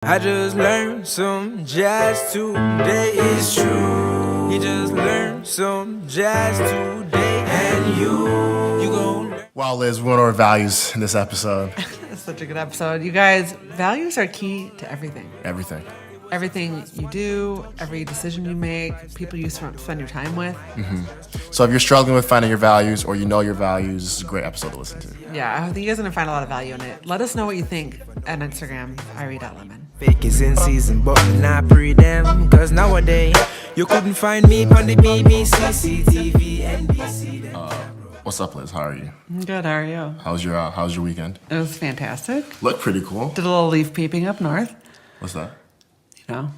I just learned some jazz today, it's true. He just learned some jazz today, and you gon' learn. Wow, Liz, we went over values in this episode. It's such a good episode. You guys, values are key to everything. Everything. Everything you do, every decision you make, people you spend your time with. So if you're struggling with finding your values or you know your values, this is a great episode to listen to. Yeah, I think you guys are going to find a lot of value in it. Let us know what you think on Instagram, Irie.Lemon. Fake is in season, but not pre them. Cause nowadays, you couldn't find me on the BBC, CTV, NBC. What's up, Liz? How are you? Good, how are you? How's your weekend? It was fantastic. Looked pretty cool. Did a little leaf peeping up north. What's that? You know,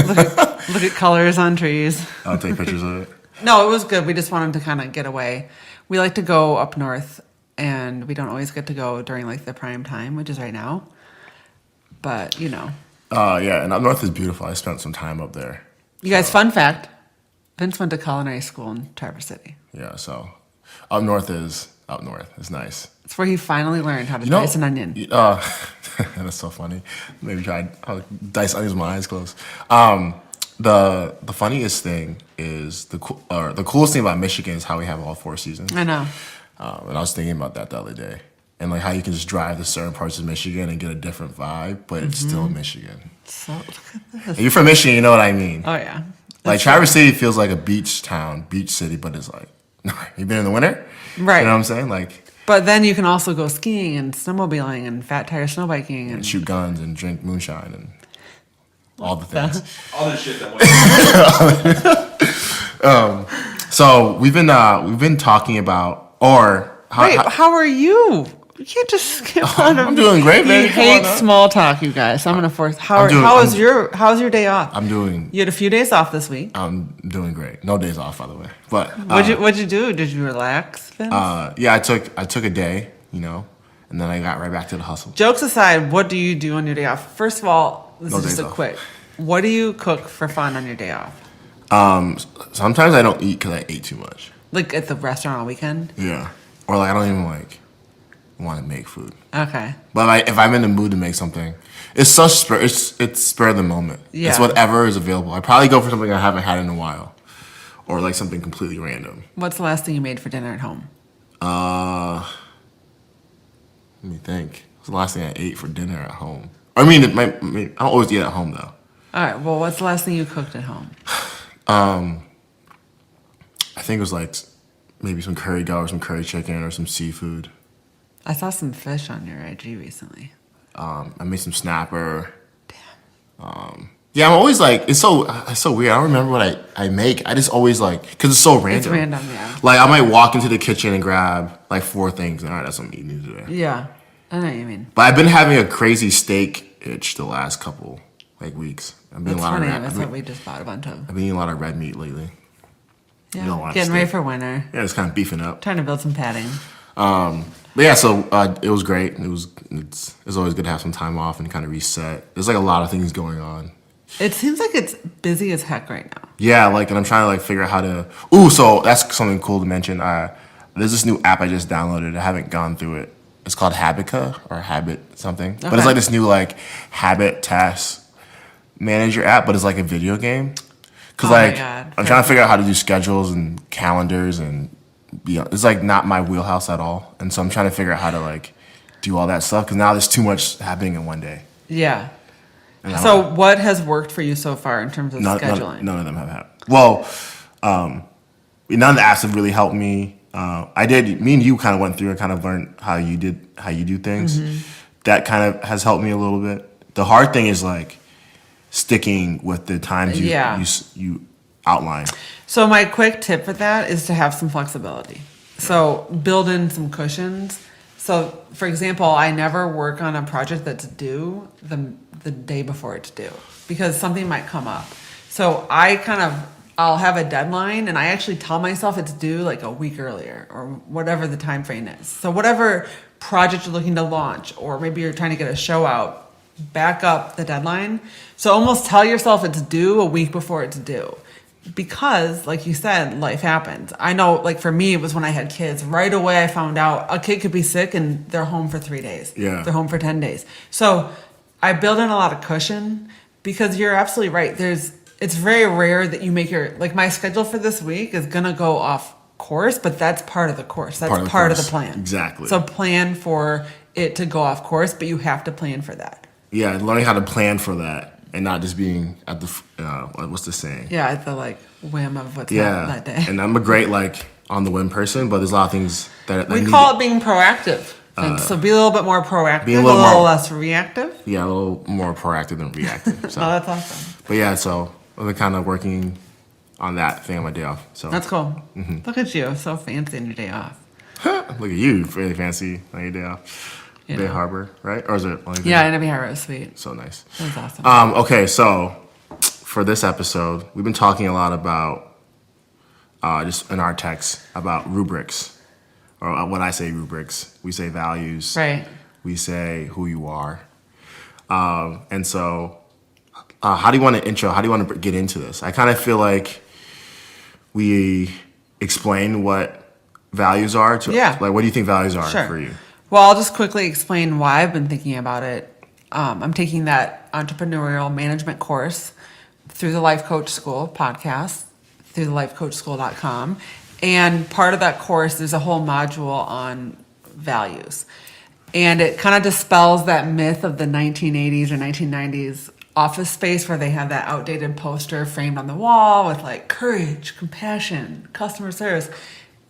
look at colors on trees. I'll take pictures of it. No, it was good. We just wanted to kind of get away. We like to go up north, and we don't always get to go during like the prime time, which is right now. But, you know. Yeah, and up north is beautiful. I spent some time up there. You guys, fun fact, Vince went to culinary school in Traverse City. Yeah, so up north is nice. It's where he finally learned how to dice an onion. That's so funny. Maybe I'll dice onions with my eyes closed. The funniest thing is the coolest thing about Michigan is how we have all 4 seasons. I know. And I was thinking about that the other day, and like how you can just drive to certain parts of Michigan and get a different vibe, but it's still Michigan. So, look at this. If you're from Michigan, you know what I mean. Oh, yeah. Like Traverse City feels like a beach town, beach city, but it's like, you been in the winter? Right. You know what I'm saying? Like. But then you can also go skiing and snowmobiling and fat tire snowbiking And shoot guns and drink moonshine and all the things. All the shit that So we've been talking about how are you? You can't just skip on I'm doing great, man. You Come hate on now. small talk, you guys. So I'm gonna force. How's your day off? I'm You had a few days off this week. doing great. No days off, by the way. But What'd you do? Did you relax, Vince? yeah, I took a day, and then I got right back to the hustle. Jokes aside, what do you do on your day off? First of all, this No is just days a off. quick. What do you cook for fun on your day off? Sometimes I don't eat because I ate too much. Like at the restaurant on weekend? Yeah, or like I don't even want to make food. Okay. But if I'm in the mood to make something, it's spur of the moment. Yeah. It's whatever is available. I probably go for something I haven't had in a while, or like something completely random. What's the last thing you made for dinner at home? Let me think. What's the last thing I ate for dinner at home? I mean, I don't always eat at home though. All right. Well, what's the last thing you cooked at home? I think it was like maybe some curry goat or some curry chicken or some seafood. I saw some fish on your IG recently. I made some snapper. Damn. Yeah, I'm always like, it's so weird. I don't remember what I make. I just always like, because it's so random. It's random, yeah. Like, I might walk into the kitchen and grab like 4 things, and all right, that's what I'm eating today. Yeah. I know what you mean. But I've been having a crazy steak itch the last couple weeks. I've been That's a lot funny. of That's what we just bought a bunch of. I've been eating a lot of red meat lately. Yeah. don't want Getting steak. ready for winter. Yeah, it's kind of beefing up. Trying to build some padding. But yeah, so it was great. It's always good to have some time off and kind of reset. There's like a lot of things going on. It seems like it's busy as heck right now. Yeah, and I'm trying to figure out how to. Ooh, so that's something cool to mention. There's this new app I just downloaded. I haven't gone through it. It's called Habica or Habit something. But it's like this new habit task manager app, but it's like a video game. Cause Oh my God. I'm trying to figure out how to do schedules and calendars and it's like not my wheelhouse at all. And so I'm trying to figure out how to do all that stuff because now there's too much happening in one day. Yeah. And So what has worked for you so far in terms of scheduling? None of them have happened. Well, none of the apps have really helped me. Me and you kind of went through and kind of learned how you do things. That kind of has helped me a little bit. The hard thing is sticking with the times you outline. So my quick tip for that is to have some flexibility. So build in some cushions. So for example, I never work on a project that's due the day before it's due because something might come up. So I'll have a deadline and I actually tell myself it's due a week earlier or whatever the time frame is. So whatever project you're looking to launch, or maybe you're trying to get a show out, back up the deadline. So almost tell yourself it's due a week before it's due. Because, like you said, life happens. I know, for me, it was when I had kids. Right away, I found out a kid could be sick and they're home for 3 days. Yeah. They're home for 10 days. So I build in a lot of cushion because you're absolutely right. It's very rare that you make like my schedule for this week is going to go off course, but that's part of the course. That's part of the plan. Exactly. So plan for it to go off course, but you have to plan for that. Yeah, learning how to plan for that and not just being at the what's the saying? Yeah, at the like whim of what's happening that day. And I'm a great like on the whim person, but there's a lot of things that we call it being proactive. So be a little bit more proactive, a little less reactive. Yeah, a little more proactive than reactive. So. Oh, that's awesome. But yeah, so I'm kind of working on that thing on my day off. So that's cool. Look at you, so fancy on your day off. Look at you, really fancy on your day off. Bay Harbor, right? Or is it only Yeah, Bay Harbor is sweet. So nice. That's awesome. Okay, so for this episode, we've been talking a lot about just in our text about rubrics, or when I say rubrics, we say values. Right. We say who you are. And so, how do you want to intro? How do you want to get into this? I kind of feel like we explain what values are. Like, what do you think values are for you? Well, I'll just quickly explain why I've been thinking about it. I'm taking that entrepreneurial management course through the Life Coach School podcast, through the lifecoachschool.com. And part of that course, there's a whole module on values. And it kind of dispels that myth of the 1980s or 1990s office space where they have that outdated poster framed on the wall with like courage, compassion, customer service.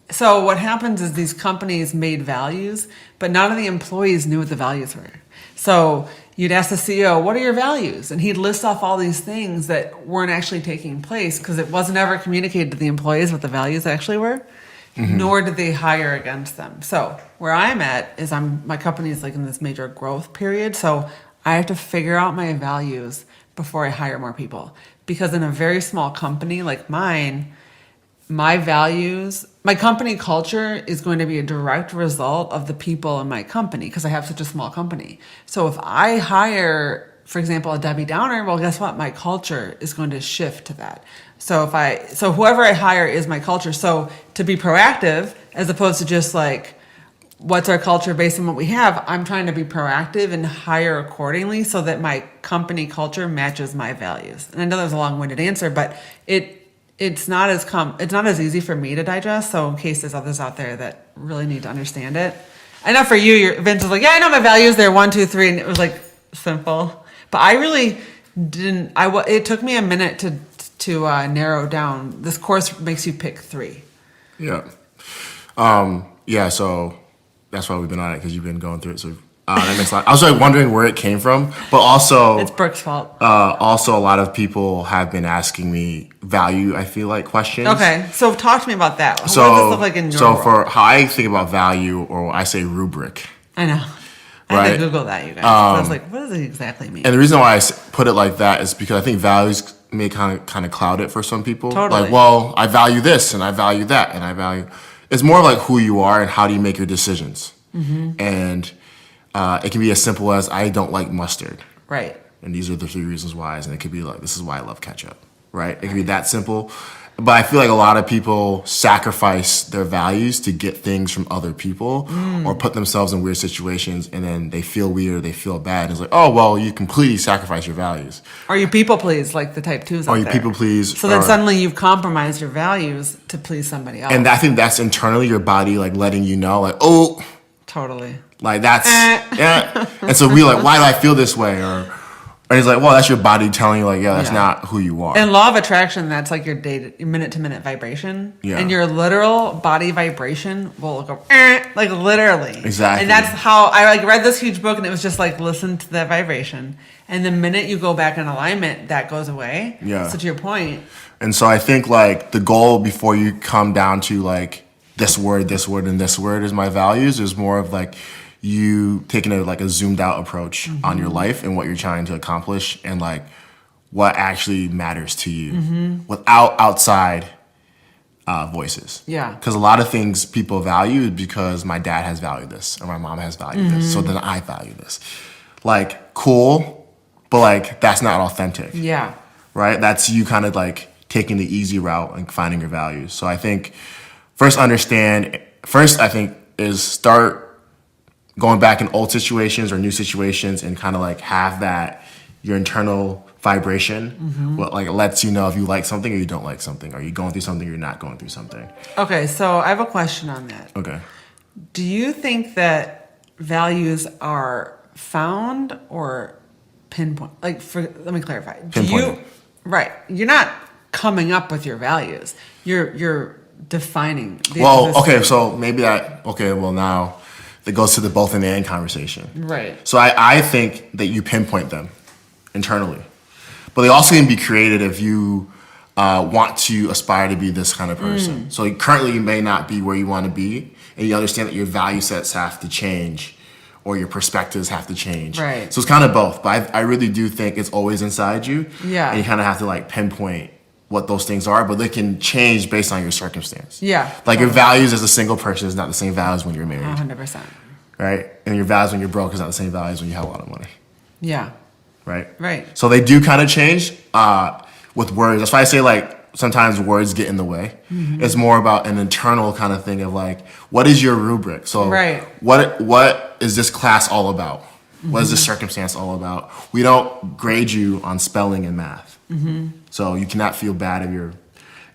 So what happens is these companies made values, but none of the employees knew what the values were. So you'd ask the CEO, what are your values? And he'd list off all these things that weren't actually taking place because it wasn't ever communicated to the employees what the values actually were, nor did they hire against them. So where I'm at is my company is like in this major growth period. So I have to figure out my values before I hire more people. Because in a very small company like mine, my values, my company culture is going to be a direct result of the people in my company because I have such a small company. So if I hire, for example, a Debbie Downer, well, guess what? My culture is going to shift to that. So whoever I hire is my culture. So to be proactive, as opposed to just like, what's our culture based on what we have, I'm trying to be proactive and hire accordingly so that my company culture matches my values. And I know that was a long-winded answer, but it's not as easy for me to digest. So in case there's others out there that really need to understand it. I know for you, Vince was like, yeah, I know my values. They're 1, 2, 3. And it was like simple, but I really didn't, it took me a minute to narrow down. This course makes you pick 3. Yeah. So that's why we've been on it, because you've been going through it. So that makes a lot. I was like wondering where it came from, but also it's Brooke's fault. Also, a lot of people have been asking me value, I feel like, questions. Okay, so talk to me about that. What does this look like in your world? For how I think about value, or I say rubric. I know. I had to Google that, you guys. I was like, what does it exactly mean? And the reason why I put it like that is because I think values may kind of cloud it for some people. Totally. Like, well, I value this and I value that and I value. It's more like who you are and how do you make your decisions. And it can be as simple as I don't like mustard. Right. And these are the 3 reasons why. And it could be like, this is why I love ketchup. Right? It can be that simple. But I feel like a lot of people sacrifice their values to get things from other people or put themselves in weird situations, and then they feel weird, they feel bad. And it's like, oh, well, you completely sacrifice your values. Or you people please, like the type 2s out there. Or you people please. So then suddenly you've compromised your values to please somebody else. And I think that's internally your body like letting you know, like, oh. Totally. Like that's, yeah. And so we like, why do I feel this way? And he's like, well, that's your body telling you, like, yeah, that's not who you are. And law of attraction, that's like your minute-to-minute vibration. Yeah. And your literal body vibration will go, like literally. Exactly. And that's how I like read this huge book, and it was just like, listen to that vibration. And the minute you go back in alignment, that goes away. Yeah. So to your point. And so I think like the goal before you come down to like this word, and this word is my values is more of like, you taking a zoomed out approach on your life and what you're trying to accomplish and like what actually matters to you without outside voices. Yeah. Because a lot of things people value because my dad has valued this or my mom has valued this. So then I value this. Like cool, but like that's not authentic. Yeah. Right? That's you kind of like taking the easy route and finding your values. So I think first I think is start going back in old situations or new situations and kind of like have that your internal vibration, what like lets you know if you like something or you don't like something. Are you going through something or you're not going through something? Okay, so I have a question on that. Okay. Do you think that values are found or pinpoint? Let me clarify. Pinpointed. Right? You're not coming up with your values. You're defining. Well, okay, so maybe that. Okay, well now, it goes to the both and the and conversation. Right. So I think that you pinpoint them internally, but they also can be created if you want to aspire to be this kind of person. So currently you may not be where you want to be, and you understand that your value sets have to change or your perspectives have to change. Right. So it's kind of both, but I really do think it's always inside you. Yeah. And you kind of have to like pinpoint what those things are, but they can change based on your circumstance. Yeah. Like your values as a single person is not the same values when you're married. 100%. Right? And your values when you're broke is not the same values when you have a lot of money. Yeah. Right? Right. So they do kind of change with words. That's why I say like sometimes words get in the way. It's more about an internal kind of thing of like, what is your rubric? So Right. what is this class all about? What is this circumstance all about? We don't grade you on spelling and math. So you cannot feel bad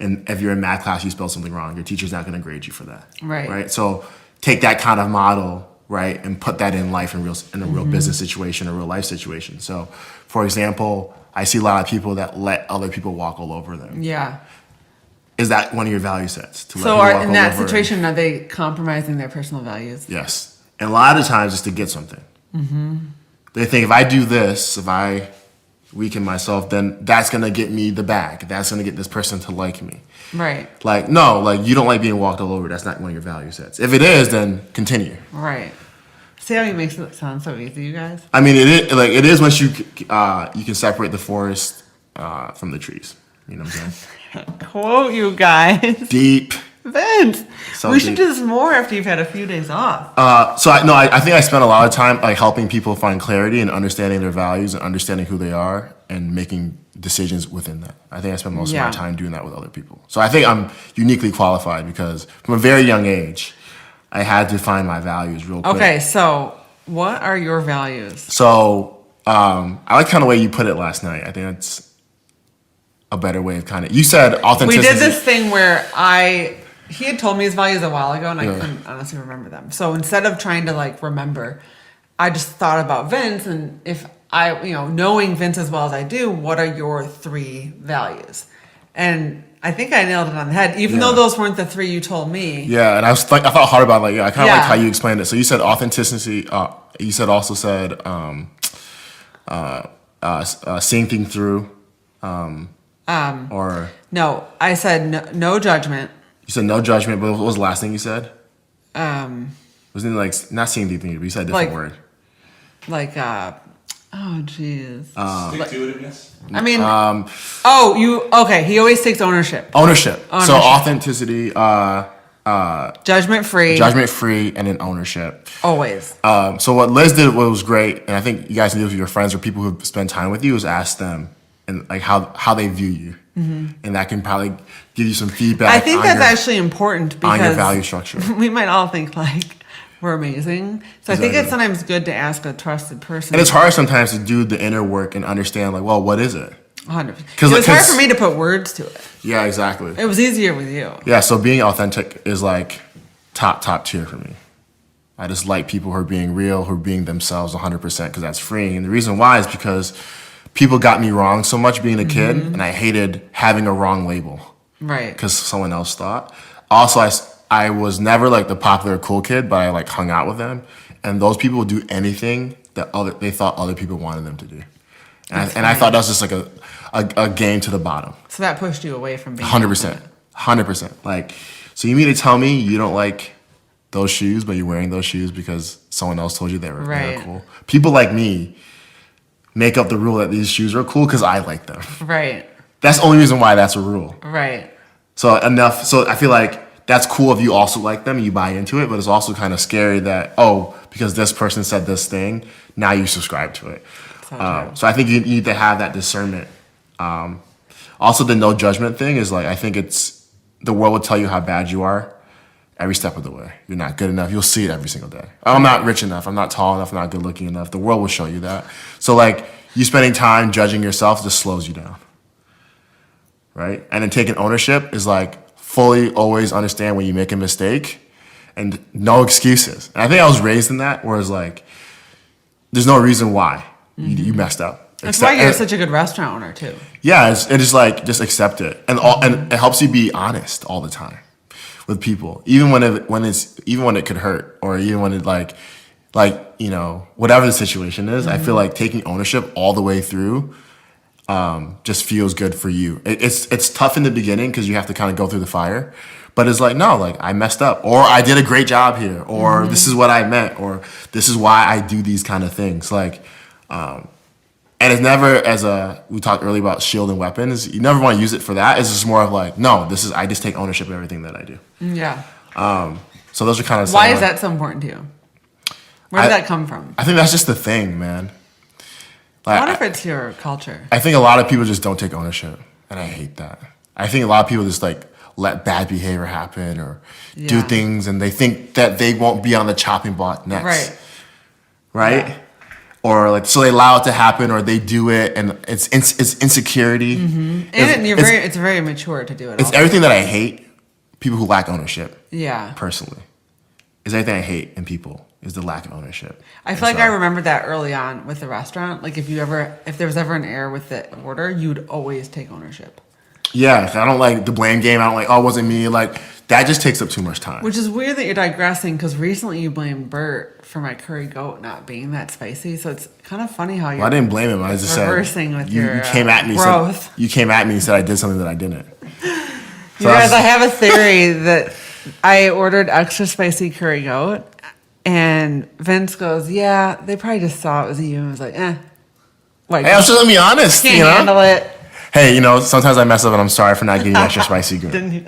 if you're in math class, you spell something wrong. Your teacher's not going to grade you for that. Right. Right. So take that kind of model, right, and put that in life in a real business situation, a real life situation. So, for example, I see a lot of people that let other people walk all over them. Yeah. Is that one of your value sets? To let So people walk in all that over? situation, are they compromising their personal values? Yes. And a lot of times it's to get something. They think if I do this, if I weaken myself, then that's going to get me the bag. That's going to get this person to like me. Right. Like, no, like you don't like being walked all over. That's not one of your value sets. If it is, then continue. Right. See how he makes it sound so easy, you guys? I mean, it is once you can separate the forest from the trees. You know what I'm saying? Quote, you guys. Deep. Vince, So we should deep. do this more after you've had a few days off. I think I spent a lot of time like helping people find clarity and understanding their values and understanding who they are and making decisions within that. I think I spent most of Yeah. my time doing that with other people. So I think I'm uniquely qualified because from a very young age, I had to find my values real quick. Okay, so what are your values? So I like kind of the way you put it last night. I think that's a better way of kind of. You said We authenticity. did this thing where he had told me his values a while ago and I couldn't honestly remember them. So instead of trying to like remember, I just thought about Vince, and if I, knowing Vince as well as I do, what are your 3 values? And I think I nailed it on the head, even though those weren't the 3 you told me. Yeah, and I thought hard about it. Like, I kind of Yeah. like how you explained it. So you said authenticity. You also said seeing things through. Or No, I said no judgment. you said no judgment. But what was the last thing you said? Um, Wasn't it like not seeing things, but you said a different Like- word. oh jeez. Stick-to-itiveness? I mean, okay. He always takes ownership. Ownership. So Ownership. authenticity, Judgment free. judgment free, and then ownership. Always. So what Liz did was great, and I think you guys can do it with your friends or people who spend time with you is ask them and like how they view you, and that can probably give you some feedback. I think on that's your- actually important because on your value structure. we might all think like we're amazing. So I think Exactly. it's sometimes good to ask a trusted person. And it's hard sometimes to do the inner work and understand like, well, what is it? 100%. 'Cause- It was hard 'cause- for me to put words to it. Yeah, exactly. It was easier with you. Yeah, so being authentic is like top tier for me. I just like people who are being real, who are being themselves 100% because that's freeing. And the reason why is because people got me wrong so much being a kid, and I hated having a wrong label Right. because someone else thought. Also, I was never like the popular cool kid, but I like hung out with them, and those people would do anything that they thought other people wanted them to do, and I thought that was just like a game to the bottom. So that pushed you away from being 100%. 100%. Like, so you mean to tell me you don't like those shoes, but you're wearing those shoes because someone else told you they were Right. cool? People like me make up the rule that these shoes are cool because I like them. Right. That's the only reason why that's a rule. Right. So I feel like that's cool if you also like them and you buy into it, but it's also kind of scary that, because this person said this thing, now you subscribe to it. So true. So I think you need to have that discernment. Also, the no judgment thing is like, I think the world will tell you how bad you are, every step of the way. You're not good enough. You'll see it every single day. I'm not rich enough. I'm not tall enough. I'm not good looking enough. The world will show you that. So like you spending time judging yourself just slows you down. Right? And then taking ownership is like fully always understand when you make a mistake and no excuses. And I think I was raised in that where it's like, there's no reason why you messed up. That's why you're such a good restaurant owner too. Yeah, it's like just accept it, and and it helps you be honest all the time with people, even when it could hurt, or even when it like whatever the situation is. I feel like taking ownership all the way through just feels good for you. It's tough in the beginning because you have to kind of go through the fire, but it's like no, like I messed up, or I did a great job here, or this is what I meant, or this is why I do these kind of things, like. And it's never we talked earlier about shield and weapons. You never want to use it for that. It's just more of like, no, I just take ownership of everything that I do. Yeah. So those are kind of. Why is that so important to you? Where did that come from? I think that's just the thing, man. Like, I wonder if it's your culture. I think a lot of people just don't take ownership, and I hate that. I think a lot of people just like let bad behavior happen or do things, and they think that they won't be on the chopping block next. Right? Yeah. Or like so they allow it to happen, or they do it, and it's insecurity. And it's very mature to do it. It's everything that I hate. People who lack ownership. Yeah. Personally, is everything I hate in people is the lack of ownership. I feel like I remembered that early on with the restaurant. Like if there was ever an error with the order, you'd always take ownership. Yeah, I don't like the blame game. I don't like, oh, it wasn't me. Like that just takes up too much time. Which is weird that you're digressing because recently you blamed Bert for my curry goat not being that spicy. So it's kind of funny how you're. Well, I didn't blame him. I just reversing said with your you came at me. growth. You came at me and said I did something that I didn't. You guys, I have a theory that I ordered extra spicy curry goat, and Vince goes, "Yeah, they probably just saw it was you." And was like, "Eh." Like, hey, I'm just gonna be honest. Can't handle it. Hey, sometimes I mess up, and I'm sorry for not getting extra spicy goat. Didn't you?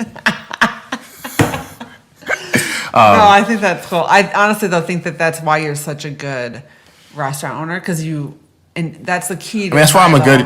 No, I think that's cool. I honestly though think that that's why you're such a good restaurant owner because and that's the key. That's why I'm a good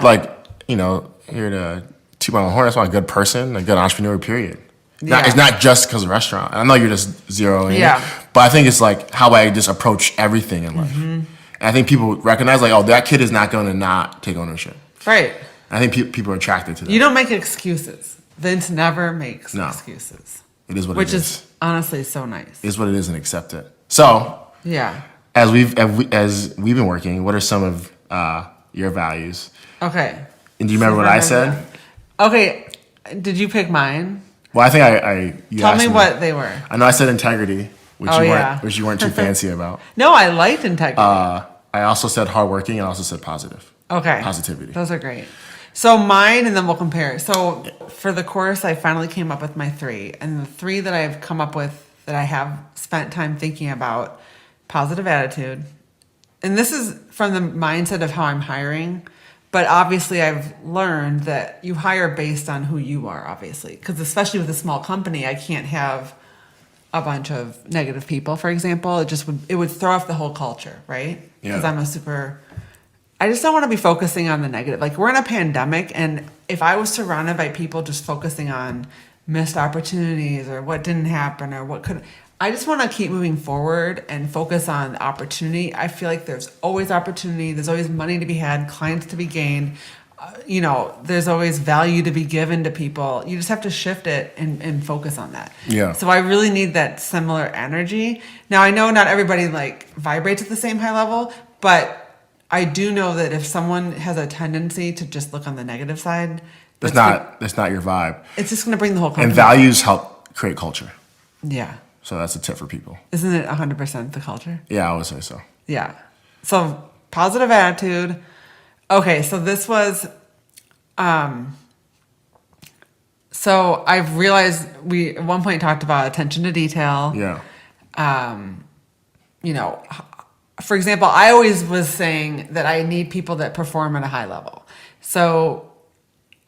here to toot my own horn. That's why I'm a good person, a good entrepreneur. Period. It's not just because of the restaurant. I know you're just zeroing. Yeah. But I think it's like how I just approach everything in life, and I think people recognize like, oh, that kid is not going to not take ownership. Right. I think people are attracted to that. You don't make excuses. Vince never makes excuses. It is what it is. Which is honestly so nice. It is what it is, and accept it. So yeah, as we've been working, what are some of your values? Okay. And do you remember what I said? Okay. Did you pick mine? Well, I think you tell asked me what they were. I know I said integrity, which you weren't too fancy about. No, I liked integrity. I also said hardworking, and I also said positive. Okay. Positivity. Those are great. So mine, and then we'll compare. So for the course, I finally came up with my 3. And the 3 that I've come up with that I have spent time thinking about, positive attitude. And this is from the mindset of how I'm hiring. But obviously I've learned that you hire based on who you are, obviously. Because especially with a small company, I can't have a bunch of negative people, for example. It would throw off the whole culture, right? Yeah. Because I just don't want to be focusing on the negative. Like we're in a pandemic, and if I was surrounded by people just focusing on missed opportunities or what didn't happen or what could, I just want to keep moving forward and focus on the opportunity. I feel like there's always opportunity. There's always money to be had, clients to be gained. There's always value to be given to people. You just have to shift it and focus on that. Yeah. So I really need that similar energy. Now I know not everybody like vibrates at the same high level, but I do know that if someone has a tendency to just look on the negative side, that's not your vibe. It's just going to bring the whole company. And values help create culture. Yeah. So that's a tip for people. Isn't it 100% the culture? Yeah, I would say so. Yeah. So positive attitude. Okay, so this was, so I've realized we at one point talked about attention to detail. Yeah. For example, I always was saying that I need people that perform at a high level. So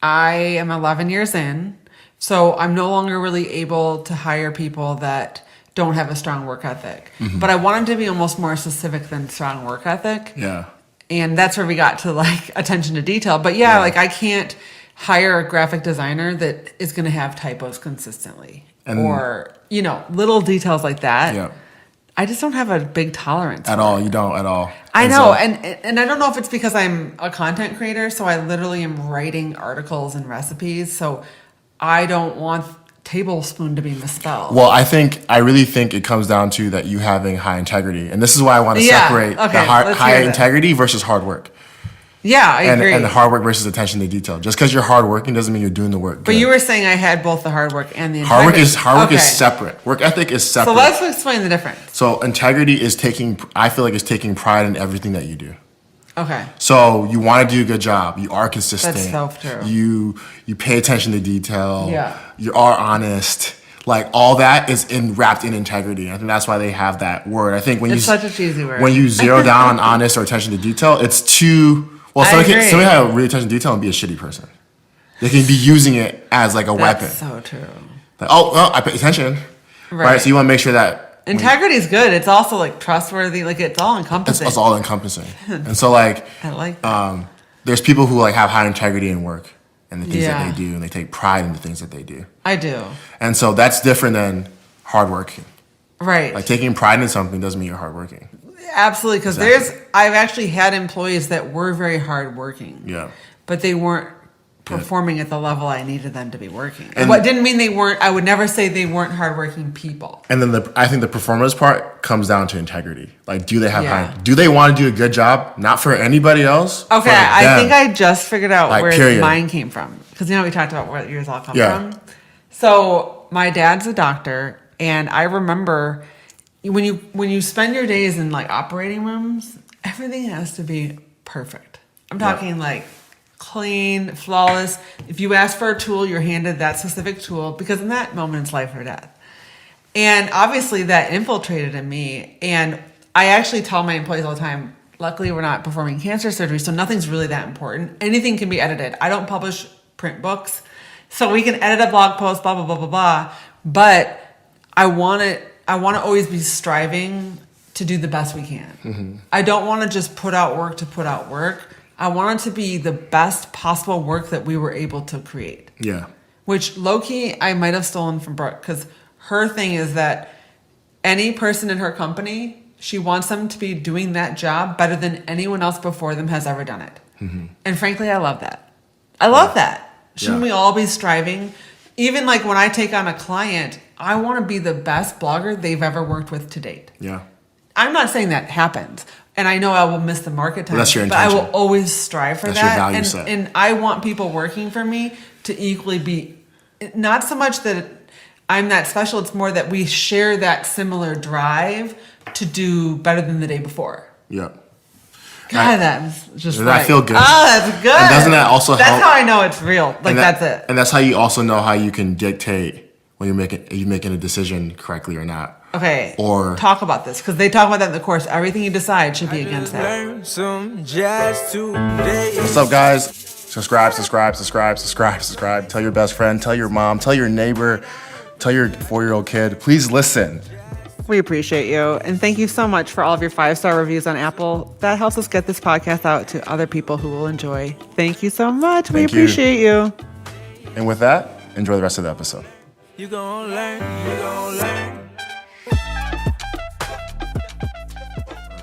I am 11 years in, so I'm no longer really able to hire people that don't have a strong work ethic. Mm-hmm. But I want them to be almost more specific than strong work ethic. Yeah. And that's where we got to like attention to detail. But like I can't hire a graphic designer that is going to have typos consistently. or, little details like that. Yeah. I just don't have a big tolerance At for all. it. You don't at all. I And know, so- and I don't know if it's because I'm a content creator, so I literally am writing articles and recipes, so I don't want tablespoon to be misspelled. Well, I really think it comes down to that you having high integrity. And this is why I want to Yeah, separate okay, the let's high hear this. integrity versus hard work. Yeah, I agree. And the hard work versus attention to detail. Just because you're hardworking doesn't mean you're doing the work. But good. you were saying I had both the hard work and the hard work integrity. is separate. Work ethic is separate. So let's explain the difference. So integrity is I feel like it's taking pride in everything that you do. Okay. So you want to do a good job. You are consistent. That's so true. You pay attention to detail. Yeah. You are honest. Like all that is wrapped in integrity. I think that's why they have that word. I think It's such a cheesy word. When you zero down on honest or attention to detail, it's too. Well, somebody can have really attention to detail and be a shitty person. They can be using it as like a weapon. That's so true. Like, well, I pay attention. Right. So you want to make sure that integrity is good. It's also like trustworthy. Like it's all encompassing. it's all encompassing. And so like I like that. there's people who like have high integrity in work and the things Yeah. that they do, and they take pride in the things that they do. I do. And so that's different than hardworking. Right. Like taking pride in something doesn't mean you're hardworking. Absolutely, because I've actually had employees that were very hardworking. Yeah. But they weren't performing at the level I needed them to be working. And What didn't mean they weren't. I would never say they weren't hardworking people. And then I think the performance part comes down to integrity. Like, do they have Yeah. do they want to do a good job? Not for anybody else. Okay, for I them. think I just figured out Like, where period. mine came from. Because we talked about where yours all come Yeah. from. So my dad's a doctor, and I remember when you spend your days in like operating rooms, everything has to be perfect. I'm talking like clean, flawless. If you ask for a tool, you're handed that specific tool because in that moment it's life or death. And obviously that infiltrated in me. And I actually tell my employees all the time, luckily we're not performing cancer surgery, so nothing's really that important. Anything can be edited. I don't publish print books, so we can edit a blog post, blah, blah, blah, blah, blah. But I want to always be striving to do the best we can. Mm-hmm. I don't want to just put out work to put out work. I want it to be the best possible work that we were able to create. Yeah. Which low-key I might have stolen from Brooke, because her thing is that any person in her company, she wants them to be doing that job better than anyone else before them has ever done it. Mm-hmm. And frankly, I love that. I love that. Shouldn't we all be striving? Even like when I take on a client, I want to be the best blogger they've ever worked with to date. Yeah. I'm not saying that happens. And I know I will miss the market time. That's your but I intention. will always strive for That's that. your value and, set. and I want people working for me to equally be, not so much that I'm that special, it's more that we share that similar drive to do better than the day before. Yeah. God, that was just Does that feel good? Oh, that's good. And doesn't that also help? That's how I know it's real. Like, that's it. And that's how you also know how you can dictate when you're making a decision correctly or not. Okay. Or talk about this, because they talk about that in the course. Everything you decide should be against that. Learn some jazz today. What's up, guys? Subscribe. Tell your best friend, tell your mom, tell your neighbor, tell your 4-year-old kid. Please listen. We appreciate you. And thank you so much for all of your 5-star reviews on Apple. That helps us get this podcast out to other people wwho will enjoy. Thank you so much. We Thank you. appreciate you. And with that, enjoy the rest of the episode. You gon' learn.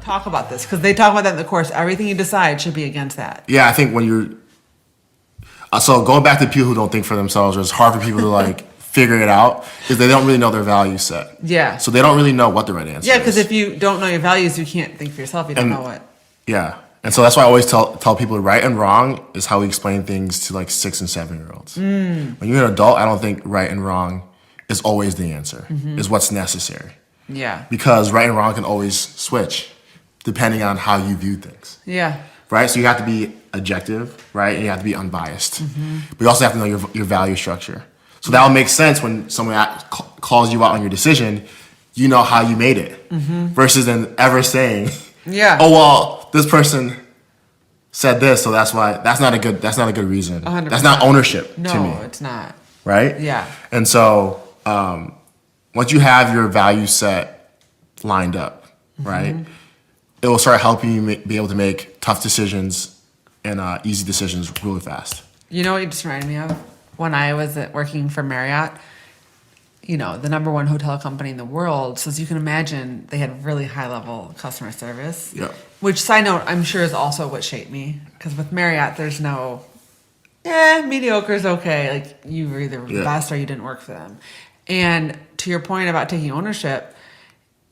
Talk about this, because they talk about that in the course. Everything you decide should be against that. Yeah, I think when you're so going back to people who don't think for themselves, or it's hard for people to like figure it out, is they don't really know their value set. Yeah. So they don't really know what the right answer is. Yeah, because if you don't know your values, you can't think for yourself. You don't know what. Yeah. And so that's why I always tell people right and wrong is how we explain things to like 6 and 7-year-olds. When you're an adult, I don't think right and wrong is always the answer, is what's necessary. Yeah. Because right and wrong can always switch depending on how you view things. Yeah. Right? So you have to be objective, right? And you have to be unbiased. But you also have to know your value structure. So that will make sense when someone calls you out on your decision, you know how you made it. Versus then ever saying, Yeah. oh, well, this person said this, so that's not a good reason. 100%. That's not ownership to me. No, it's not. Right? Yeah. And so once you have your value set lined up, right, it will start helping you be able to make tough decisions and easy decisions really fast. You know what you just reminded me of? When I was working for Marriott, the number one hotel company in the world. So as you can imagine, they had really high level customer service. Yeah. Which, side note, I'm sure is also what shaped me. Because with Marriott, there's no, mediocre is okay. Like, you were either the best or you didn't work for them. And to your point about taking ownership,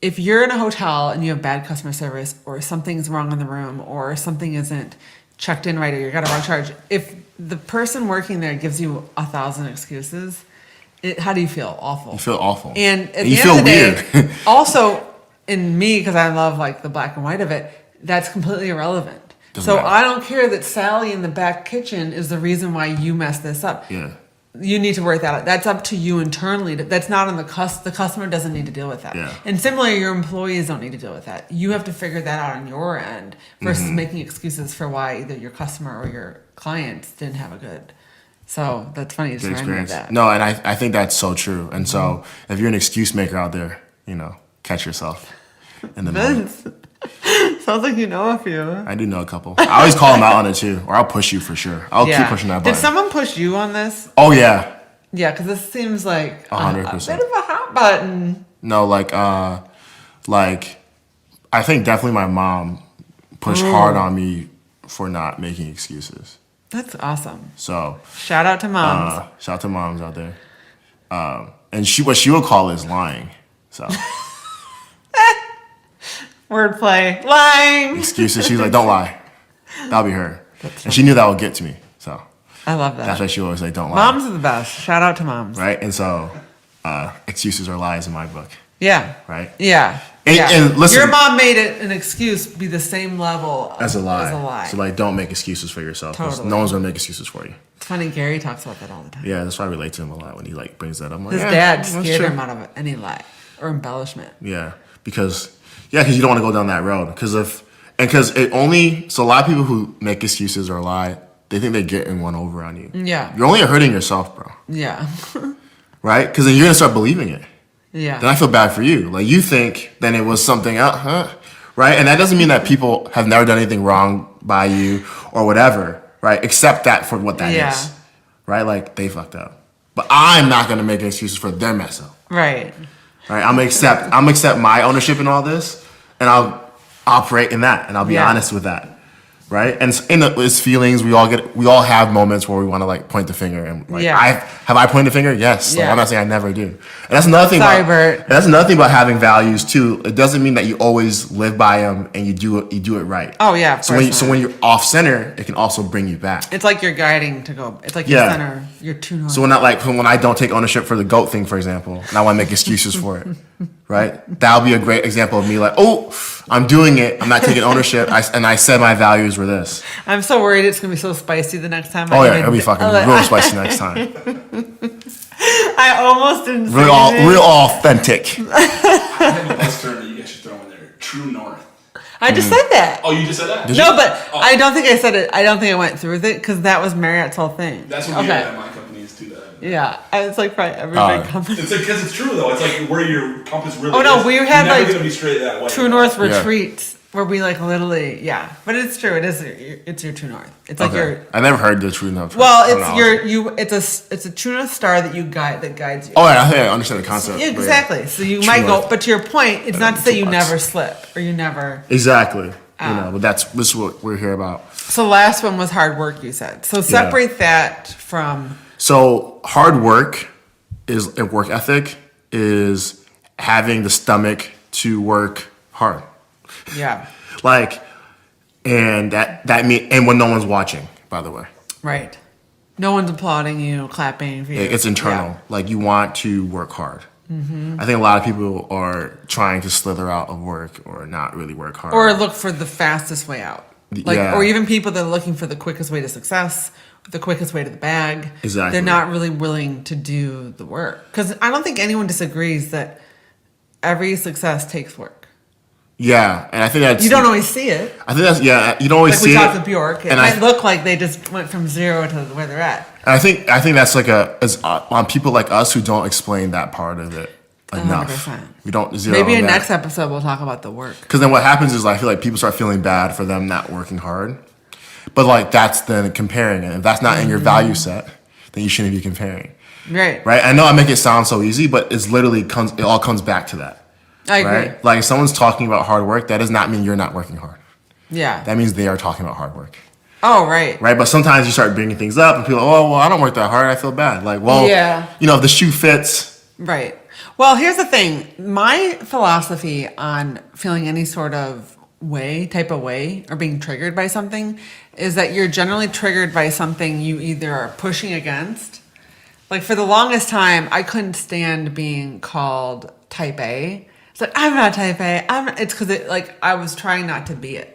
if you're in a hotel and you have bad customer service, or something's wrong in the room, or something isn't checked in right, or you got a wrong charge, if the person working there gives you 1,000 excuses, how do you feel? Awful. You feel awful. And at you the feel end of the weird. day, also in me, because I love like the black and white of it, that's completely irrelevant. Doesn't matter. I don't care that Sally in the back kitchen is the reason why you messed this up. Yeah. You need to work that out. That's up to you internally. That's not on the customer doesn't need to deal with that. Yeah. And similarly, your employees don't need to deal with that. You have to figure that out on your end versus making excuses for why either your customer or your clients didn't have a good. So that's funny. You just Good reminded me of experience. that. No, and I think that's so true. And so if you're an excuse maker out there, catch yourself in the moment. Sounds like you know a few. I do know a couple. I always call them out on it too, or I'll push you for sure. I'll keep pushing that button. Did someone push you on this? Oh yeah. Yeah, because this seems like a 100%. bit of a hot button. No, like I think definitely my mom pushed hard on me for not making excuses. That's awesome. So Shout out to moms. shout out to moms out there. And what she would call is lying. So Wordplay. Lying. excuses. She's like, don't lie. That'll be her. And she knew that would get to me. So I love that. that's why she always like, don't lie. Moms are the best. Shout out to moms. Right? And so excuses are lies in my book. Yeah. Right? Yeah. And- yeah. and listen- Your mom made it an excuse be the same level As a lie. As a lie. So like, don't make excuses for yourself. 'Cause Totally. No one's gonna make excuses for you. It's funny. Gary talks about that all the time. Yeah, that's why I relate to him a lot when he like brings that up. I'm like, His yeah, dad that's scared true. him out of any lie or embellishment. Yeah, because you don't want to go down that road. Because so a lot of people who make excuses or lie, they think they're getting one over on you. Yeah. You're only hurting yourself, bro. Yeah. Right? Because then you're gonna start believing it. Yeah. Then I feel bad for you. Like you think then it was something else, huh? Right? And that doesn't mean that people have never done anything wrong by you or whatever, right? Accept that for what that is. Yeah. Right? Like they fucked up. But I'm not gonna make excuses for their mess up. Right. Right? I'm gonna accept my ownership in all this, and I'll operate in that, and I'll be Yeah. honest with that. Right? And it's feelings. We all have moments where we want to like point the finger, and like Yeah. I pointed the finger. Yes. Like, Yeah. I'm not saying I never do. And that's another thing. Sorry, about, Bert. and that's another thing about having values too. It doesn't mean that you always live by them and you do it right. Oh, yeah, of So course when not. you're off center, it can also bring you back. It's like you're guiding to go. It's like your Yeah. center, your true north. So when I don't take ownership for the goat thing, for example, and I want to make excuses for it, right? That'll be a great example of me like, oh, I'm doing it. I'm not taking ownership. I said my values were this. I'm so worried it's gonna be so spicy the next time. Oh yeah, it'll be fucking real spicy next time. I almost didn't say Real authentic. I have a best term that you guys should throw in there. True North. I just said that. Oh, you just said that? No, but I don't think I said it. I don't think I went through with it because that was Marriott's whole thing. That's what we have at my company is too. That. Yeah, and it's like probably every big company. It's like because it's true though. It's like where your compass really. Oh, no, is. we You're had, never like, gonna be straight that way. True North Yeah. retreats where we like literally, yeah. But it's true. It is. It's your True North. It's like Okay. your. I never heard the true north. Well, it's terminology. It's a True North star that guides you. Oh yeah, I think I understand the concept. Yeah, but yeah. exactly. So you True might go, North. but to your point, it's not to say you Toolbox. never slip or you never. Exactly. But this is what we're here about. So the last one was hard work. You said so. Separate that from. So hard work and work ethic is having the stomach to work hard. Yeah. Like, and and when no one's watching, by the way. Right. No one's applauding you, clapping for you. It's internal. Yeah. Like you want to work hard. I think a lot of people are trying to slither out of work or not really work hard. Or look for the fastest way out. Like, Yeah. or even people that are looking for the quickest way to success, the quickest way to the bag. Exactly. They're not really willing to do the work. Because I don't think anyone disagrees that every success takes work. Yeah, and I think that's You don't always see it. I think that's you don't always Like see we talked it. with Bjork. It and might look like they just went from 0 to where they're at. I think that's like on people like us who don't explain that part of it enough. 100%. We don't zero. Maybe on in that. next episode we'll talk about the work. Because then what happens is I feel like people start feeling bad for them not working hard. But like that's then comparing it. If that's not in your value set, then you shouldn't be comparing. Right. Right? I know I make it sound so easy, but it all comes back to that. I agree. Right? Like if someone's talking about hard work, that does not mean you're not working hard. Yeah. That means they are talking about hard work. Oh, right. Right? But sometimes you start bringing things up and people are, oh, well, I don't work that hard. I feel bad. Like, well, if the shoe fits. Right. Well, here's the thing. My philosophy on feeling any sort of type of way, or being triggered by something is that you're generally triggered by something you either are pushing against. Like for the longest time, I couldn't stand being called type A. It's like, I'm not type A. It's because I was trying not to be it.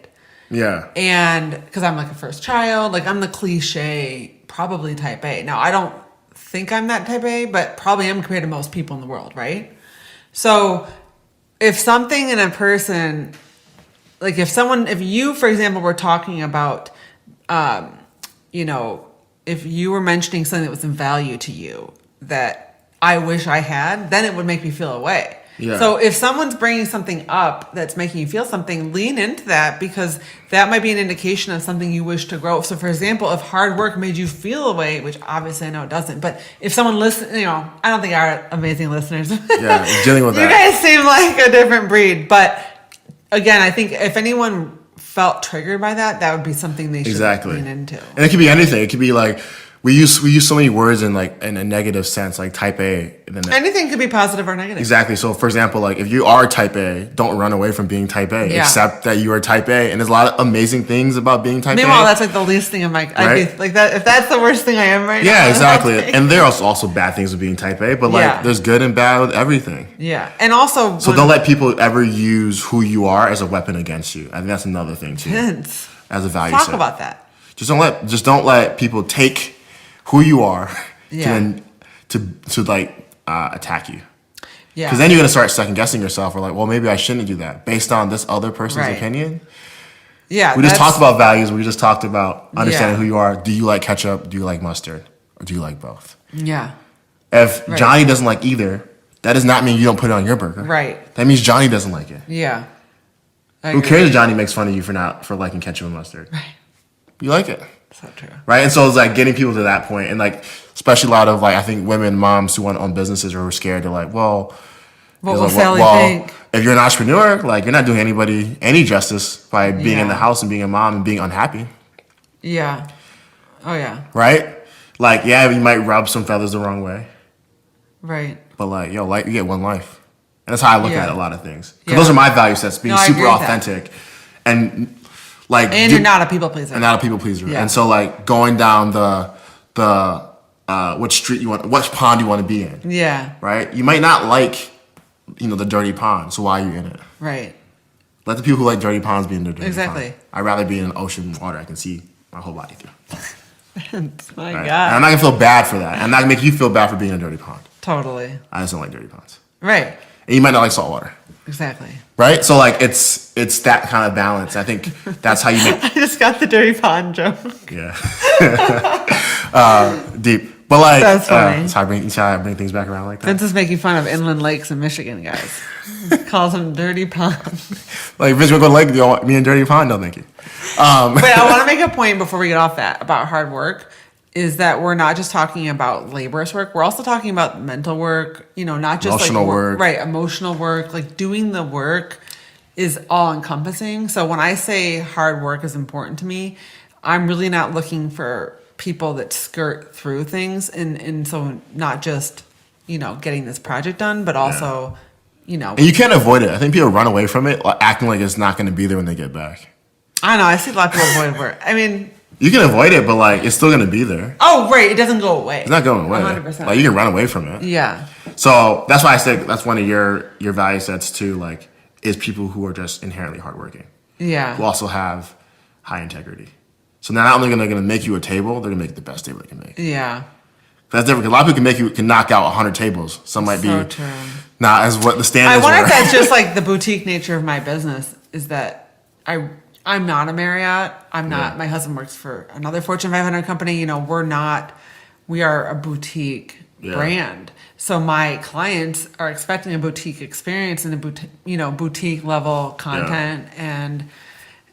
Yeah. And because I'm like a first child, like I'm the cliche, probably type A. Now, I don't think I'm that type A, but probably am compared to most people in the world, right? So if something in a person, like if you, for example, were talking about, if you were mentioning something that was in value to you that I wish I had, then it would make me feel a way. Yeah. So if someone's bringing something up that's making you feel something, lean into that because that might be an indication of something you wish to grow. So for example, if hard work made you feel a way, which obviously I know it doesn't, but if someone listens, I don't think our amazing listeners. Yeah, dealing with that. You guys seem like a different breed. But again, I think if anyone felt triggered by that, that would be something they should lean into. And it could be anything. It could be like, we use so many words in a negative sense, like type A. And then anything could be positive or negative. Exactly. So, for example, like if you are type A, don't run away from being type A. Yeah. Accept that you are type A, and there's a lot of amazing things about being type A. Meanwhile, that's like the least thing I'd be like that. If that's the worst thing I am right now. Yeah, exactly. And there are also bad things with being type A, but there's good and bad with everything. Yeah, and also so don't let people ever use who you are as a weapon against you. I think that's another thing too. Hints. As a value. Talk about that. Just don't let people take who you are to attack you. Yeah. Because then you're gonna start second guessing yourself, or like, well, maybe I shouldn't do that based on this other person's opinion. Yeah. We just talked about values. We just talked about understanding who you are. Do you like ketchup? Do you like mustard? Or do you like both? Yeah. If Johnny doesn't like either, that does not mean you don't put it on your burger. Right. That means Johnny doesn't like it. Yeah. Who cares if Johnny makes fun of you for liking ketchup and mustard? Right. You like it. So true. Right? And so it's like getting people to that point, and like especially a lot of I think women, moms who want to own businesses are scared. They're like, well, what will Sally think? If you're an entrepreneur, like you're not doing anybody any justice by being in the house and being a mom and being unhappy. Yeah. Oh yeah. Right? Like, yeah, you might rub some feathers the wrong way. Right. But you get one life. And that's how I look at a lot of things. Because those are my value sets, being super authentic. And you're not a people pleaser. I'm not a people pleaser. Yeah. And so going down which pond you want to be in. Yeah. Right? You might not like, the dirty pond, so why are you in it? Right. Let the people who like dirty ponds be in the dirty Exactly. pond. I'd rather be in ocean water I can see my whole body through. My Right? God. And I'm not gonna feel bad for that. I'm not gonna make you feel bad for being in a dirty pond. Totally. I just don't like dirty ponds. Right. And you might not like salt water. Exactly. Right? So it's that kind of balance. I think that's how you make I just got the dirty pond joke. Yeah. Deep. But that's funny. That's how I bring things back around like that. Vince is making fun of inland lakes in Michigan, guys. He calls them dirty ponds. Like, Vince, we're going to lake, do you want me in dirty pond? No, thank you. But I want to make a point before we get off that about hard work, is that we're not just talking about laborious work. We're also talking about mental work, not just emotional work. Right, emotional work. Like doing the work is all encompassing. So when I say hard work is important to me, I'm really not looking for people that skirt through things. And so not just, getting this project done, but also, And you can't avoid it. I think people run away from it, acting like it's not going to be there when they get back. I know. I see a lot of people avoid work. I mean, you can avoid it, but it's still going to be there. Oh, right. It doesn't go away. It's not going away. 100%. You can run away from it. Yeah. So that's why I said that's one of your value sets too, is people who are just inherently hardworking. Yeah. Who also have high integrity. So they're not only going to make you a table, they're going to make the best table they can make. Yeah. That's different. 'Cause a lot of people can knock out 100 tables. Some might be true. not as what the standards I wonder were. if that's just the boutique nature of my business is that I'm not a Marriott. I'm not. My husband works for another Fortune 500 company. We are a boutique brand. So my clients are expecting a boutique experience and a boutique level content and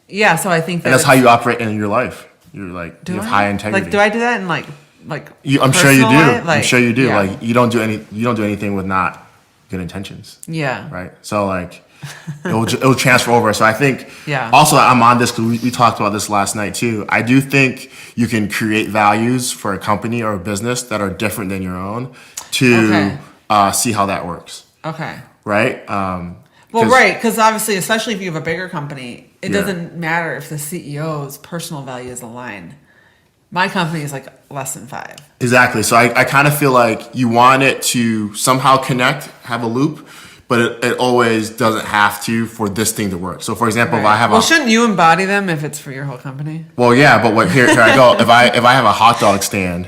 so I think and that's how you operate in your life. You're you have high integrity. Do I do that in like I'm sure you do. personally? I'm sure you do. Yeah. Like you don't do anything with not good intentions. Yeah. Right. So like it'll transfer over. So I think Yeah. also I'm on this because we talked about this last night too. I do think you can create values for a company or a business that are different than your own to see how that works. Okay. Right. Well, right, because obviously, especially if you have a bigger company, it Yeah. doesn't matter if the CEO's personal values align. My company is like less than 5. Exactly. So I kind of feel like you want it to somehow connect, have a loop, but it always doesn't have to for this thing to work. So for example, if I have shouldn't you embody them if it's for your whole company? well, yeah, but here I go. If I have a hot dog stand,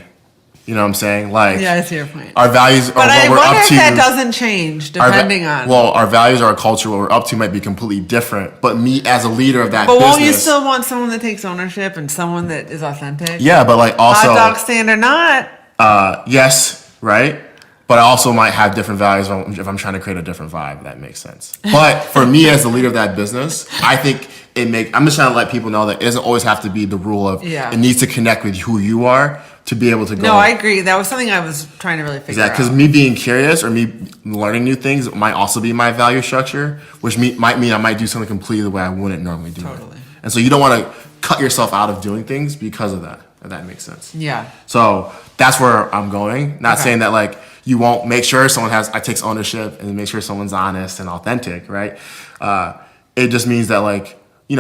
you know what I'm saying? Like, Yeah, I see your point. our values, or But I what we're wonder up if to. that doesn't change depending on. Well, our values, our culture, what we're up to might be completely different. But me as a leader of that But business, won't you still want someone that takes ownership and someone that is authentic? yeah, but like also, Hot dog stand or not. yes, right. But I also might have different values if I'm trying to create a different vibe. That makes sense. But for me as the leader of that business, I think I'm just trying to let people know that it doesn't always have to be the rule of it needs to connect with who you are to be able to go. No, I agree. That was something I was trying to really figure out. Because me being curious or me learning new things might also be my value structure, which might mean I might do something completely the way I wouldn't normally do it. And so you don't want to cut yourself out of doing things because of that, if that makes sense. Yeah. So that's where I'm going. Not saying that like you won't make sure someone takes ownership and make sure someone's honest and authentic, right? It just means that like,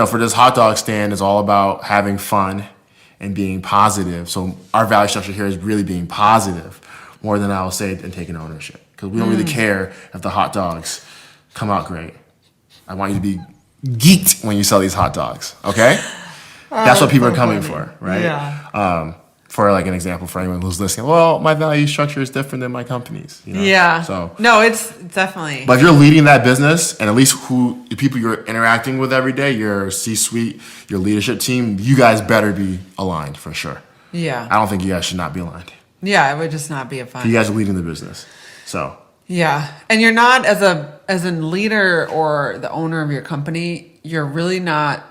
for this hot dog stand, it's all about having fun and being positive. So our value structure here is really being positive more than I'll say and taking ownership. Because we don't really care if the hot dogs come out great. I want you to be geeked when you sell these hot dogs, okay? That's what people are coming for, right? Yeah. For like an example for anyone who's listening, well, my value structure is different than my company's. Yeah. So no, it's definitely. But if you're leading that business, and at least the people you're interacting with every day, your C-suite, your leadership team, you guys better be aligned for sure. Yeah. I don't think you guys should not be aligned. Yeah, it would just not be a fun. You guys are leading the business, so. Yeah, and you're not as a leader or the owner of your company. You're really not.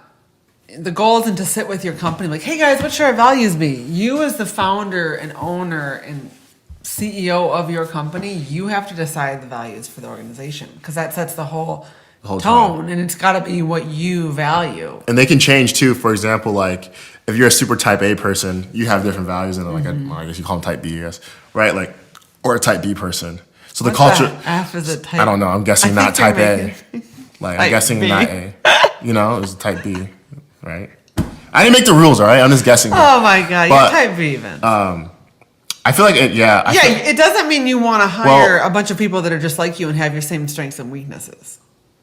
The goal isn't to sit with your company like, hey guys, what should our values be? You as the founder and owner and CEO of your company, you have to decide the values for the organization because that sets the whole tone, and it's got to be what you value. And they can change too. For example, like if you're a super type A person, you have different values than like I guess you call them type B, I guess, right? Like or a type B person. So the What's culture. that? F is a type. I don't know. I'm guessing I not think type you're A. making- Like Type I'm guessing B. not A. It was type B, right? I didn't make the rules, all right? I'm just guessing. Oh my god, But, you're type B even. I feel like It doesn't mean you want to hire a bunch of people that are just like you and have your same strengths and weaknesses.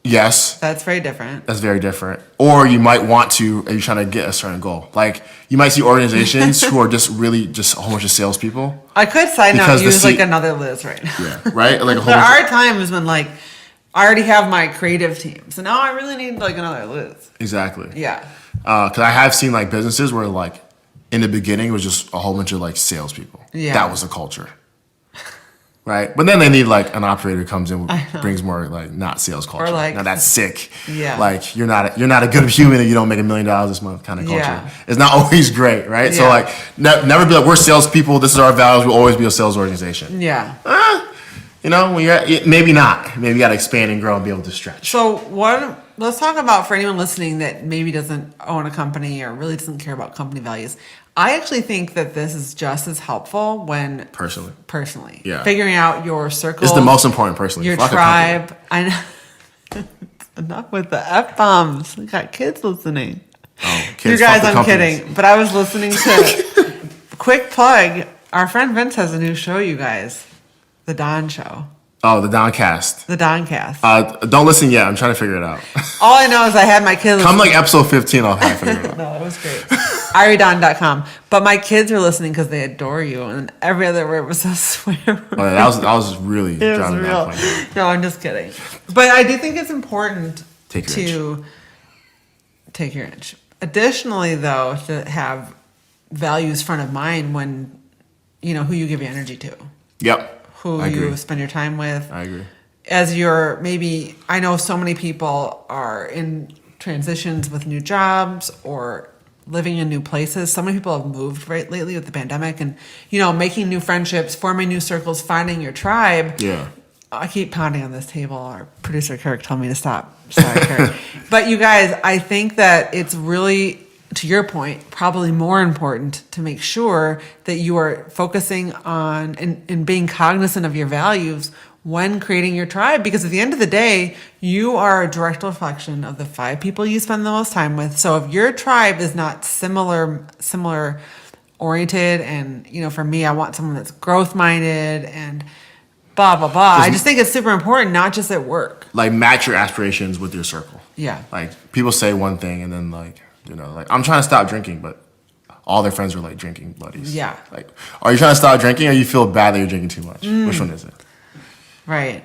Yes. That's very different. That's very different. Or you might want to, are you trying to get a certain goal? Like, you might see organizations who are just really just a whole bunch of salespeople. I could side note Because the use C- like another Liz right now. Yeah, right? Like a whole There bunch are times when like I already have my creative team, so now I really need like another Liz. Exactly. Yeah. Because I have seen like businesses where like in the beginning it was just a whole bunch of like salespeople. Yeah. That was the culture. Right? But then they need like an operator who comes in, I know. brings more like not sales culture. Or, like- now that's sick. Yeah. Like you're not a good human if you don't make $1 million this month kind of culture. Yeah. It's not always great, right? So Yeah. like never be like we're salespeople. This is our values. We'll always be a sales organization. Yeah. When you're maybe not. Maybe you got to expand and grow and be able to stretch. So let's talk about for anyone listening that maybe doesn't own a company or really doesn't care about company values. I actually think that this is just as helpful when personally, Yeah. figuring out your circle. It's the most important personally. Your Fuck a company. tribe. I know. Enough with the F bombs. We got kids listening. Oh, You kids, guys, fuck the I'm companies. kidding. But I was listening to quick plug. Our friend Vince has a new show, you guys. The Don Show. Oh, the Downcast. The Doncast. Don't listen yet. I'm trying to figure it out. All I know is I had my kids Come like episode 15, I'll have to figure it out. No, it was great. IrieDon.com. But my kids were listening because they adore you, and every other word was a swear word. Oh, yeah, that was really It was driving real. that point. No, I'm just kidding. But I do think it's important Take your to take your inch. Additionally, though, to have values front of mind when, who you give your energy to, Yep. who I you agree. spend your time with. I agree. As you're maybe, I know so many people are in transitions with new jobs or living in new places. So many people have moved right lately with the pandemic, and making new friendships, forming new circles, finding your tribe. Yeah. I keep pounding on this table. Our producer Kirk told me to stop. Sorry, Kirk. But you guys, I think that it's really, to your point, probably more important to make sure that you are focusing on and being cognizant of your values when creating your tribe, because at the end of the day, you are a direct reflection of the 5 people you spend the most time with. So if your tribe is not similar oriented, and for me, I want someone that's growth minded and blah blah blah. I just think it's super important, not just at work. Like, match your aspirations with your circle. Yeah. Like, people say one thing and then I'm trying to stop drinking, but all their friends are like drinking buddies. Yeah. Like, are you trying to stop drinking, or you feel bad that you're drinking too much? Which one is it? Right.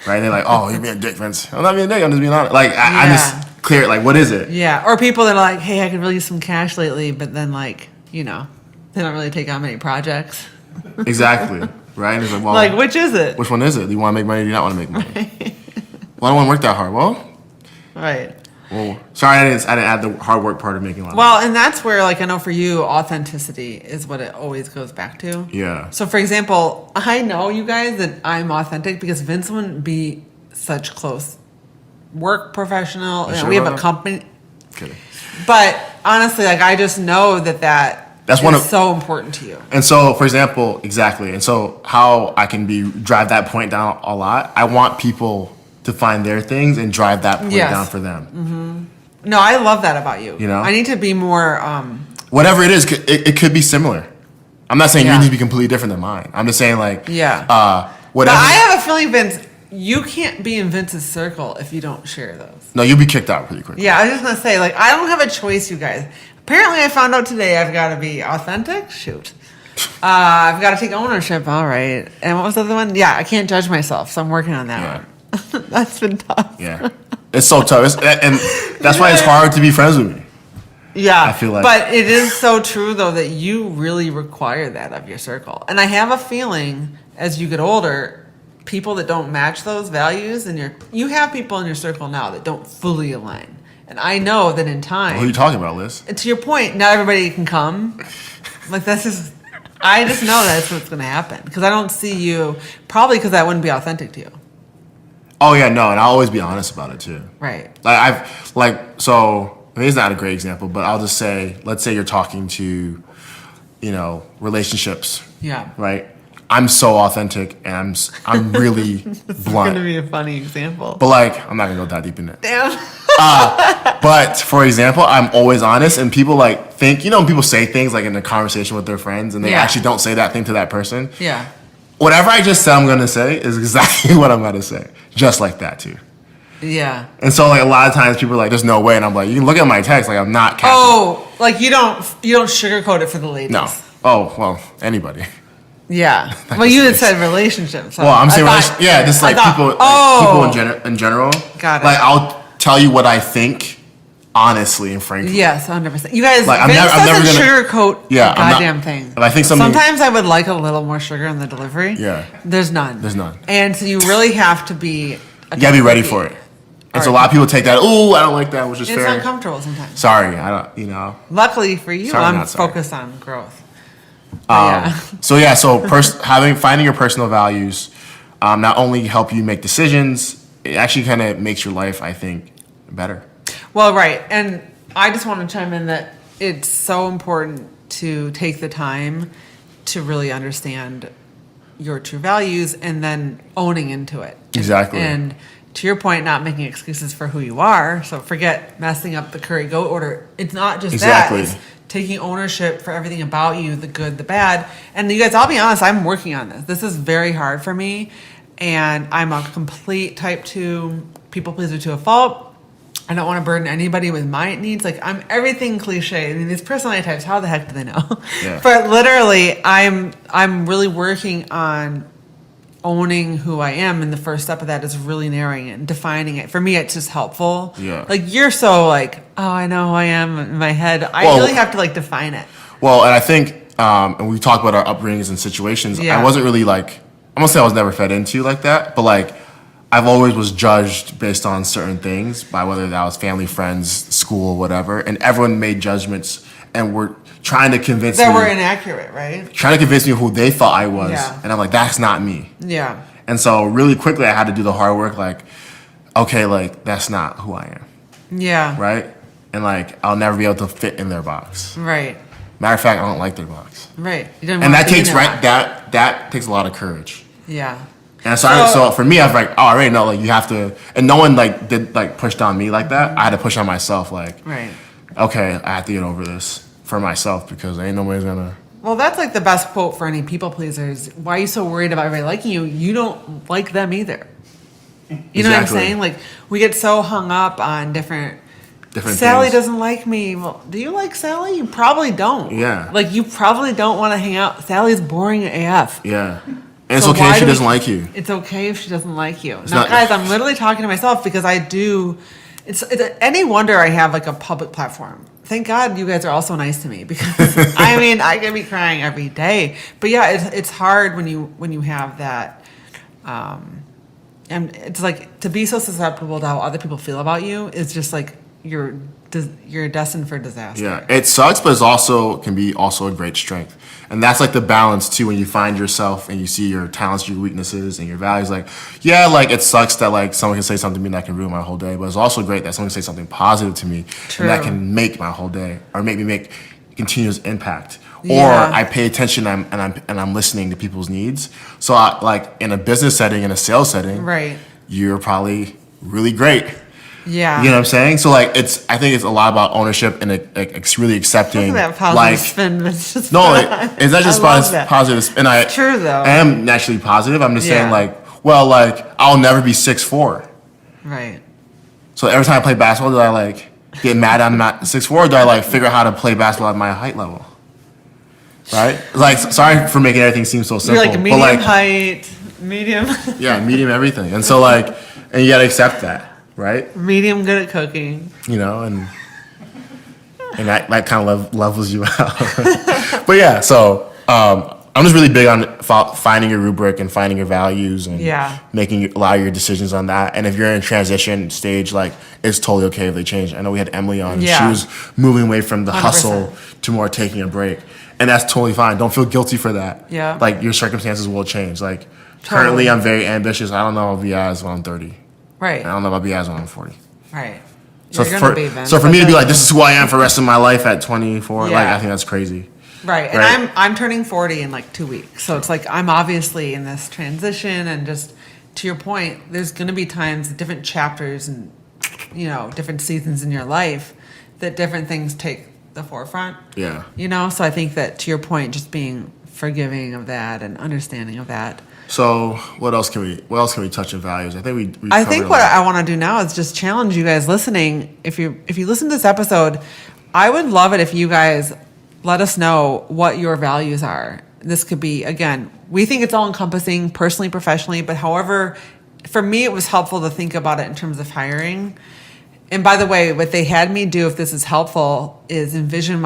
Right? They're like, oh, you're being a dick, Vince. I'm not being a dick. I'm just being honest. Like, I'm just clear. Like, what is it? Yeah. Or people that are like, hey, I could really use some cash lately, but then they don't really take on many projects. Exactly. Right? And it's like, well, Like, which is it? which one is it? Do you want to make money, or do you not want to make money? Well, I don't want to work that hard. Right. Well, sorry, I didn't add the hard work part of making a lot of Well, and that's where, I know for you, authenticity is what it always goes back to. Yeah. So, for example, I know, you guys, that I'm authentic because Vince wouldn't be such close work professional. You sure We have about a that? company. Kidding. But honestly, I just know that's one of- so important to you. And so, for example, exactly. And so, how I can drive that point down a lot, I want people to find their things and drive that point Yes. down for them. No, I love that about you. I need to be more. Whatever it is, it could be similar. I'm not saying Yeah. you need to be completely different than mine. I'm just saying, Yeah. But whatever. I have a feeling, Vince, you can't be in Vince's circle if you don't share those. No, you'll be kicked out pretty quickly. Yeah, I was just gonna say, I don't have a choice, you guys. Apparently, I found out today I've got to be authentic. Shoot. I've got to take ownership. All right. And what was the other one? Yeah, I can't judge myself, so I'm working on that one. That's been tough. Yeah. It's so tough. And that's why it's hard to be friends with me. Yeah, I feel like- but it is so true though that you really require that of your circle. And I have a feeling as you get older, people that don't match those values, and you have people in your circle now that don't fully align. And I know that in time, Who are you talking about, Liz? and to your point, not everybody can come. That's just, I just know that's what's going to happen because I don't see you, probably because that wouldn't be authentic to you. Oh yeah, no, and I'll always be honest about it too. Right. It's not a great example, but I'll just say, let's say you're talking to, relationships, Yeah. right? I'm so authentic and I'm really It's going blunt. to be a funny example. But I'm not gonna go that deep in it. Damn. But for example, I'm always honest, and people think, people say things in a conversation with their friends, and they Yeah. actually don't say that thing to that person. Yeah. Whatever I just said I'm gonna say is exactly what I'm gonna say, just like that too. Yeah. And so a lot of times people are like, "There's no way," and I'm like, "You can look at my text, I'm not capping." Oh, you don't sugarcoat it for the ladies. No. Oh well, anybody. Yeah. Well, you had said relationships. So Well, I'm saying, I thought- just I thought- people in general. Got it. I'll tell you what I think honestly and frankly. Yes, 100%. You guys, I'm Vince never doesn't gonna- sugarcoat Yeah, the I'm not- goddamn thing. if I think something- Sometimes I would like a little more sugar in the delivery. Yeah. There's none. There's none. And so you really have to be. You gotta be ready for it. And so a lot of people take that, "Oh, I don't like that," which is It's fair. uncomfortable sometimes. Sorry, I don't. Luckily for you, Sorry, I'm not sorry. focused on growth. But Finding your personal values not only help you make decisions, it actually kind of makes your life, I think, better. Well, right. And I just want to chime in that it's so important to take the time to really understand your true values and then owning into it. Exactly. And to your point, not making excuses for who you are. So forget messing up the curry goat order. It's not just Exactly. that. It's taking ownership for everything about you, the good, the bad. And you guys, I'll be honest, I'm working on this. This is very hard for me. And I'm a complete type 2 people pleaser to a fault. I don't want to burden anybody with my needs. I'm everything cliche. I mean, these personality types, how the heck do they know? Yeah. But literally, I'm really working on owning who I am, and the first step of that is really narrowing it and defining it. For me, it's just helpful. Yeah. You're so oh, I know who I am in my head. I Well- really have to define it. Well, and I think, and we talked about our upbringings and situations. Yeah. I wasn't really I'm gonna say I was never fed into like that, but I've always was judged based on certain things by whether that was family, friends, school, whatever, and everyone made judgments and were trying to convince That me. were inaccurate, right? Trying to convince me who they thought I was. Yeah. And I'm like, that's not me. Yeah. And so really quickly I had to do the hard work, like, okay, like, that's not who I am. Yeah. Right? And like, I'll never be able to fit in their box. Right. Matter of fact, I don't like their box. Right. You don't And wanna that be in takes their box. that takes a lot of courage. Yeah. And so for me, I was like, oh, I already know, like, you have to, and no one like did like pushed on me like that. I had to push on myself, like, Right. okay, I have to get over this for myself because ain't nobody's gonna. Well, that's like the best quote for any people pleasers. Why are you so worried about everybody liking you? You don't like them either. You know what I'm Exactly. saying? Like, we get so hung up on different Sally things. doesn't like me. Well, do you like Sally? You probably don't. Yeah. Like, you probably don't want to hang out. Sally's boring AF. Yeah. And it's So okay why if she do we- doesn't like you. It's okay if she doesn't like you. Now, not- guys, I'm literally talking to myself because I do. It's any wonder I have like a public platform. Thank God you guys are also nice to me because I mean I can be crying every day. But yeah, it's hard when you have that. And it's like to be so susceptible to how other people feel about you is just like you're destined for disaster. Yeah, it sucks, but it's also can be also a great strength, and that's like the balance too. When you find yourself and you see your talents, your weaknesses, and your values, like yeah, like it sucks that like someone can say something to me that can ruin my whole day, but it's also great that someone can say something positive to me True. and that can make my whole day or make me make continuous impact. Yeah. Or I pay attention and I'm listening to people's needs. So I, like in a business setting, in a sales setting, Right. you're probably really great. Yeah. You know what I'm saying? So like I think it's a lot about ownership and it's really accepting. Look at that positive like spin. That's just no, fun. it's not just I love that. positive. And It's true, though. I am naturally positive. I'm just saying Yeah. like, well, like I'll never be 6'4". Right. So every time I play basketball, do I like get mad I'm not 6'4", or do I like figure out how to play basketball at my height level? Right? Like, sorry for making everything seem so simple. You're like medium but like, height, medium, yeah, medium everything. And so like, and you gotta accept that, right? medium good at cooking. You know, and that kind of levels you out. But yeah, so I'm just really big on finding your rubric and finding your values and Yeah. making a lot of your decisions on that. And if you're in a transition stage, like it's totally okay if they change. I know we had Emily on. Yeah. She was moving away from the 100%. hustle to more taking a break. And that's totally fine. Don't feel guilty for that. Yeah. Like your circumstances will change. Like currently I'm very ambitious. I don't know if I'll be as when I'm 30. Right. I don't know if I'll be as when I'm 40. Right. So You're gonna be, Vince, so for but me to be then- like, this is who I am for the rest of my life at 24, like Yeah. I think that's crazy. Right. And Right. I'm turning 40 in like 2 weeks. So it's like I'm obviously in this transition and just to your point, there's gonna be times, different chapters and different seasons in your life that different things take the forefront. Yeah. So I think that to your point, just being forgiving of that and understanding of that. So what else can we touch in values? I think we I covered think a what lot. I want to do now is just challenge you guys listening. If you listen to this episode, I would love it if you guys let us know what your values are. This could be, again, we think it's all encompassing personally, professionally, but however, for me, it was helpful to think about it in terms of hiring. And by the way, what they had me do, if this is helpful, is envision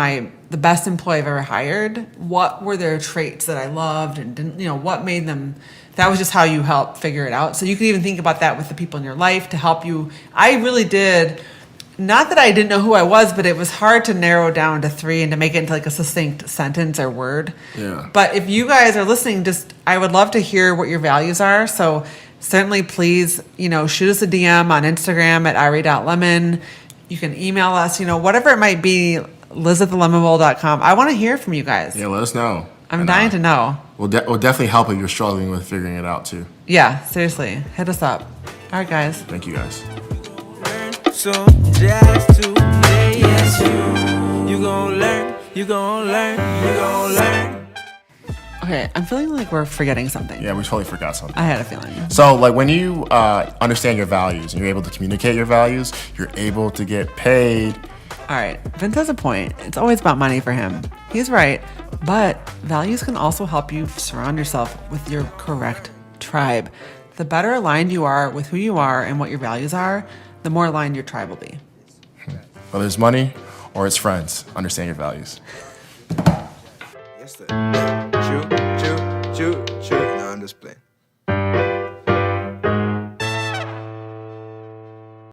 the best employee I've ever hired. What were their traits that I loved and didn't, what made them, that was just how you help figure it out. So you could even think about that with the people in your life to help you. I really did, not that I didn't know who I was, but it was hard to narrow down to 3 and to make it into like a succinct sentence or word. Yeah. But if you guys are listening, I would love to hear what your values are. So certainly please, shoot us a DM on Instagram at irie.lemon. You can email us, whatever it might be, liz@thelemonbowl.com. I want to hear from you guys. Yeah, let us know. I'm And, dying to know. We'll definitely help if you're struggling with figuring it out too. Yeah, seriously. Hit us up. All right, guys. Thank you guys. Some jazz today, yes you gon' learn, you gon' learn, you gon' learn. Okay, I'm feeling like we're forgetting something. Yeah, we totally forgot something. I had a feeling. So like when you understand your values and you're able to communicate your values, you're able to get paid. All right, Vince has a point. It's always about money for him. He's right. But values can also help you surround yourself with your correct tribe. The better aligned you are with who you are and what your values are, the more aligned your tribe will be. Whether it's money or it's friends, understand your values. Yes, sir. True.